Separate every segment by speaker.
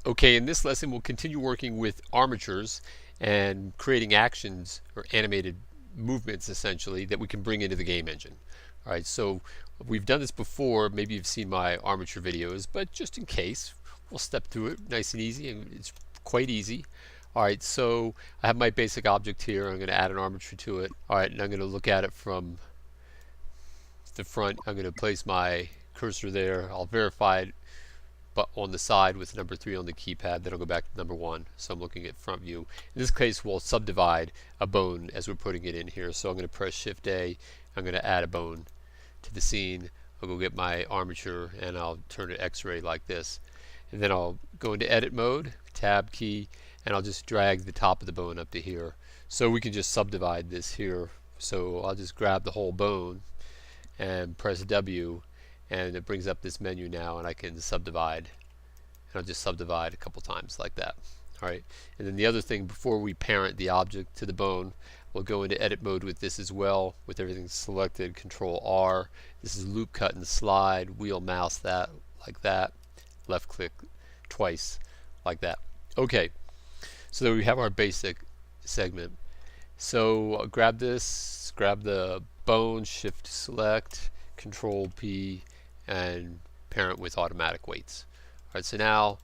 Speaker 1: Okay, in this lesson we'll continue working with armatures and creating actions or animated movements essentially that we can bring into the game engine. Alright, so we've done this before, maybe you've seen my armature videos, but just in case, we'll step through it nice and easy, and it's quite easy. Alright, so I have my basic object here, I'm going to add an armature to it. Alright, and I'm going to look at it from the front. I'm going to place my cursor there, I'll verify it but on the side with number 3 on the keypad, then I'll go back to number 1. So I'm looking at front view. In this case, we'll subdivide a bone as we're putting it in here. So I'm going to press Shift A. I'm going to add a bone to the scene. I'll go get my armature and I'll turn it X-ray like this. And then I'll go into edit mode, tab key, and I'll just drag the top of the bone up to here. So we can just subdivide this here. So I'll just grab the whole bone and press W, and it brings up this menu now, and I can subdivide. And I'll just subdivide a couple times like that. Alright, and then the other thing, before we parent the object to the bone, we'll go into edit mode with this as well, with everything selected. Control R. This is loop, cut, and slide. Wheel mouse that like that. Left click twice like that. Okay, so there we have our basic segment. So I'll grab this, grab the bone, Shift select, Control P, and parent with automatic weights. Alright, so now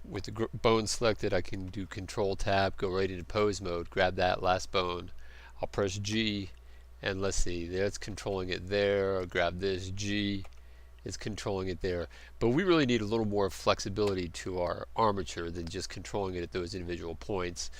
Speaker 1: with the bone selected, I can do Control Tab, go right into pose mode, grab that last bone. I'll press G, and let's see, that's controlling it there. I'll grab this, G is controlling it there. But we really need a little more flexibility to our armature than just controlling it at those individual points.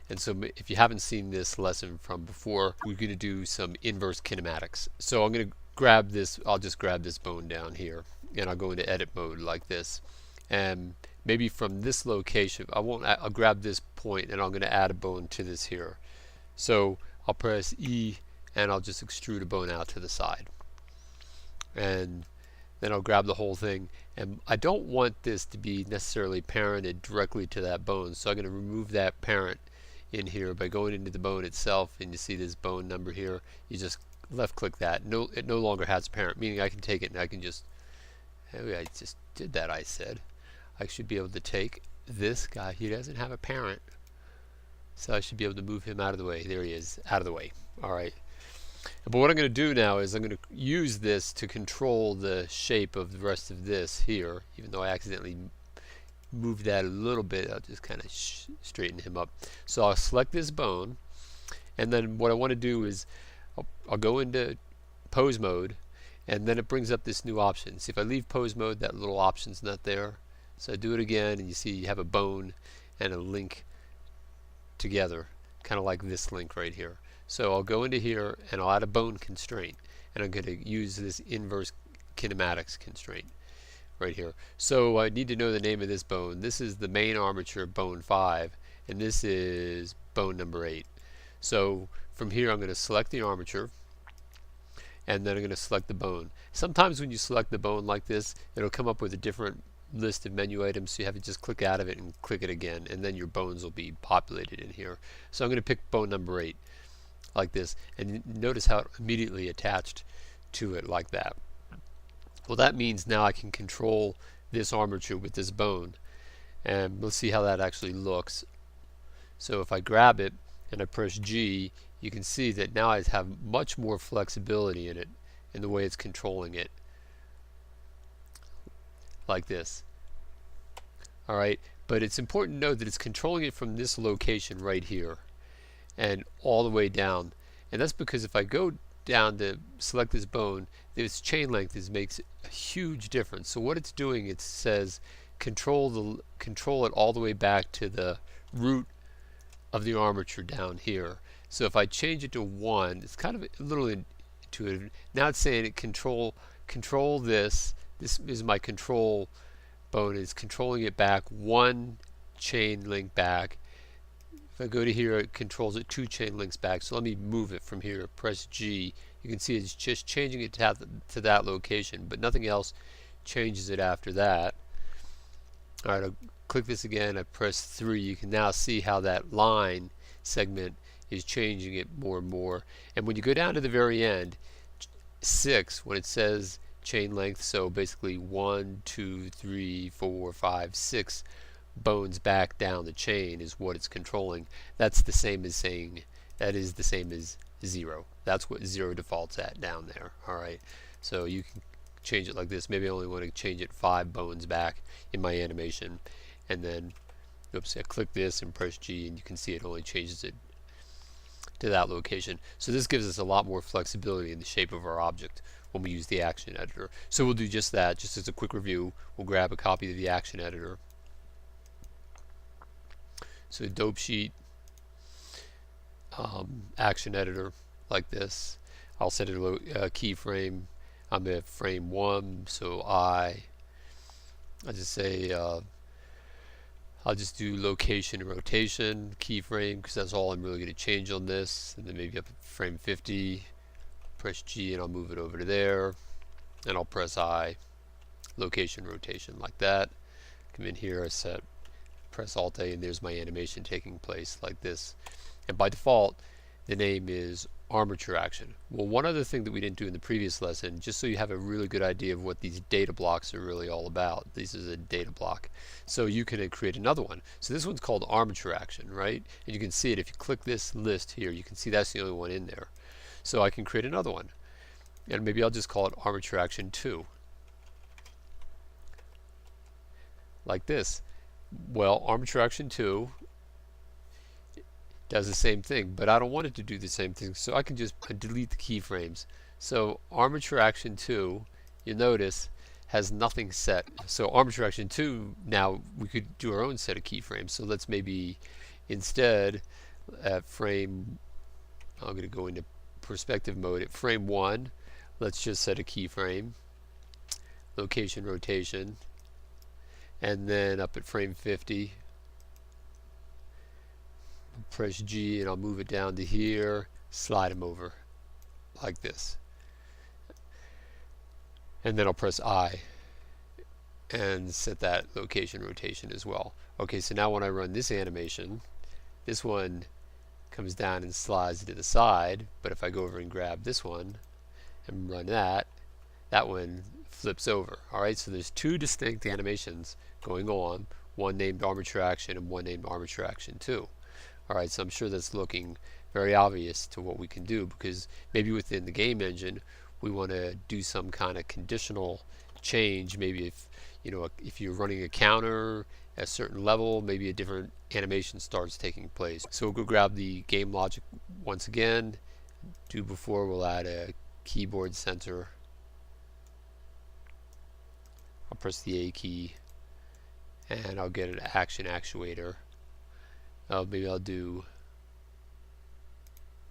Speaker 1: And so if you haven't seen this lesson from before, we're going to do some inverse kinematics. So I'm going to grab this, I'll just grab this bone down here, and I'll go into edit mode like this. And maybe from this location, I'll grab this point and I'm going to add a bone to this here. So I'll press E and I'll just extrude a bone out to the side. And then I'll grab the whole thing, and I don't want this to be necessarily parented directly to that bone, so I'm going to remove that parent in here by going into the bone itself, and you see this bone number here, you just left click that. It no longer has a parent, meaning I can take it and I can just, oh, I just did that. I said I should be able to take this guy. He doesn't have a parent, so I should be able to move him out of the way. There he is, out of the way. Alright, but what I'm going to do now is I'm going to use this to control the shape of the rest of this here, even though I accidentally moved that a little bit. I'll just kind of straighten him up. So I'll select this bone, and then what I want to do is I'll go into pose mode, and then it brings up this new option. See, if I leave pose mode, that little option's not there. So I do it again, and you see you have a bone and a link together, kind of like this link right here. So I'll go into here and I'll add a bone constraint, and I'm going to use this inverse kinematics constraint right here. So I need to know the name of this bone. This is the main armature, bone 5, and this is bone number 8. So from here I'm going to select the armature, and then I'm going to select the bone. Sometimes when you select the bone like this, it'll come up with a different list of menu items, so you have to just click out of it and click it again, and then your bones will be populated in here. So I'm going to pick bone number 8 like this, and notice how it immediately attached to it like that. Well, that means now I can control this armature with this bone, and we'll see how that actually looks. So if I grab it and I press G, you can see that now I have much more flexibility in it, in the way it's controlling it, like this. Alright, but it's important to note that it's controlling it from this location right here and all the way down, and that's because if I go down to select this bone, this chain length makes a huge difference. So what it's doing, it says control it all the way back to the root of the armature down here. So if I change it to 1, it's kind of a little intuitive. Now it's saying it control this. This is my control bone. It's controlling it back 1 chain link back. If I go to here, it controls it 2 chain links back. So let me move it from here. Press G. You can see it's just changing it to that location, but nothing else changes it after that. Alright, I'll click this again. I press 3. You can now see how that line segment is changing it more and more. And when you go down to the very end, 6, when it says chain length, so basically 1, 2, 3, 4, 5, 6 bones back down the chain is what it's controlling. That's the same as saying that is the same as 0. That's what 0 defaults at down there. Alright, so you can change it like this. Maybe I only want to change it 5 bones back in my animation, and then oops, I click this and press G, and you can see it only changes it to that location. So this gives us a lot more flexibility in the shape of our object when we use the action editor. So we'll do just that. Just as a quick review, we'll grab a copy of the action editor. So dope sheet, action editor like this. I'll set it a keyframe. I'm at frame 1, so I just say I'll just do location and rotation keyframe, because that's all I'm really going to change on this. And then maybe up at frame 50, press G and I'll move it over to there, and I'll press I, location rotation like that. Come in here, I set press Alt A, and there's my animation taking place like this. And by default the name is armature action. Well, one other thing that we didn't do in the previous lesson, just so you have a really good idea of what these data blocks are really all about. This is a data block. So you can create another one. So this one's called armature action, right? And you can see it if you click this list here. You can see that's the only one in there. So I can create another one. And maybe I'll just call it armature action 2. Like this. Well, armature action 2 does the same thing, but I don't want it to do the same thing, so I can just delete the keyframes. So armature action 2, you'll notice, has nothing set. So armature action 2, now we could do our own set of keyframes. So let's maybe instead at frame, I'm going to go into perspective mode. At frame 1, let's just set a keyframe, location rotation, and then up at frame 50, press G and I'll move it down to here, slide them over like this, and then I'll press I and set that location rotation as well. Okay, so now when I run this animation, this one comes down and slides to the side, but if I go over and grab this one and run that, that one flips over. Alright, so there's two distinct animations going on, one named armature action and one named armature action 2. Alright, so I'm sure that's looking very obvious to what we can do, because maybe within the game engine we want to do some kind of conditional change. Maybe if you're running a counter at a certain level, maybe a different animation starts taking place. So we'll go grab the game logic once again. Do before, we'll add a keyboard center. I'll press the A key and I'll get an action actuator. Maybe I'll do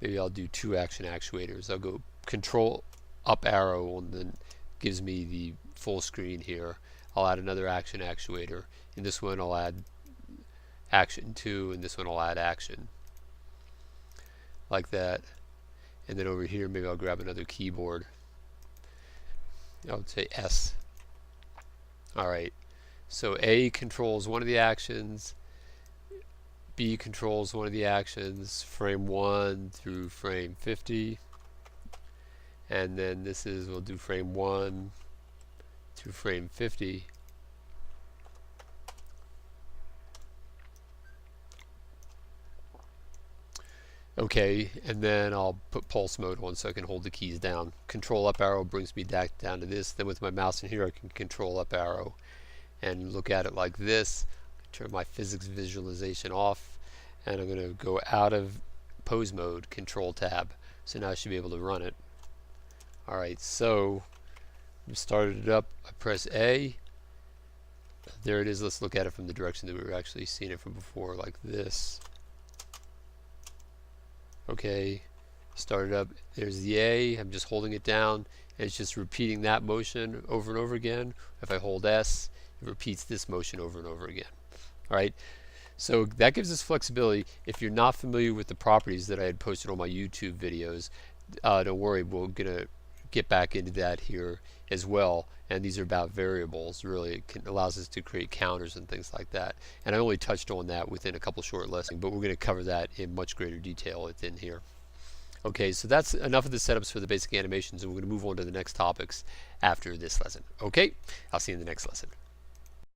Speaker 1: 2 action actuators. I'll go control up arrow, and then gives me the full screen here. I'll add another action actuator. In this one I'll add action 2, and this one I'll add action. Like that. And then over here maybe I'll grab another keyboard. I would say S. Alright, so A controls one of the actions, B controls one of the actions, frame 1 through frame 50, and then we'll do frame 1 through frame 50. Okay, and then I'll put pulse mode on so I can hold the keys down. Control up arrow brings me back down to this. Then with my mouse in here I can control up arrow and look at it like this. Turn my physics visualization off, and I'm going to go out of pose mode, control tab. So now I should be able to run it. Alright, so I started it up, I press A. There it is. Let's look at it from the direction that we were actually seeing it from before, like this. Okay, start it up. There's the A. I'm just holding it down, and it's just repeating that motion over and over again. If I hold S, it repeats this motion over and over again. Alright, so that gives us flexibility. If you're not familiar with the properties that I had posted on my YouTube videos, don't worry, we're going to get back into that here as well. And these are about variables. Really, it allows us to create counters and things like that. And I only touched on that within a couple short lessons, but we're going to cover that in much greater detail within here. Okay, so that's enough of the setups for the basic animations, and we're going to move on to the next topics after this lesson. Okay, I'll see you in the next lesson.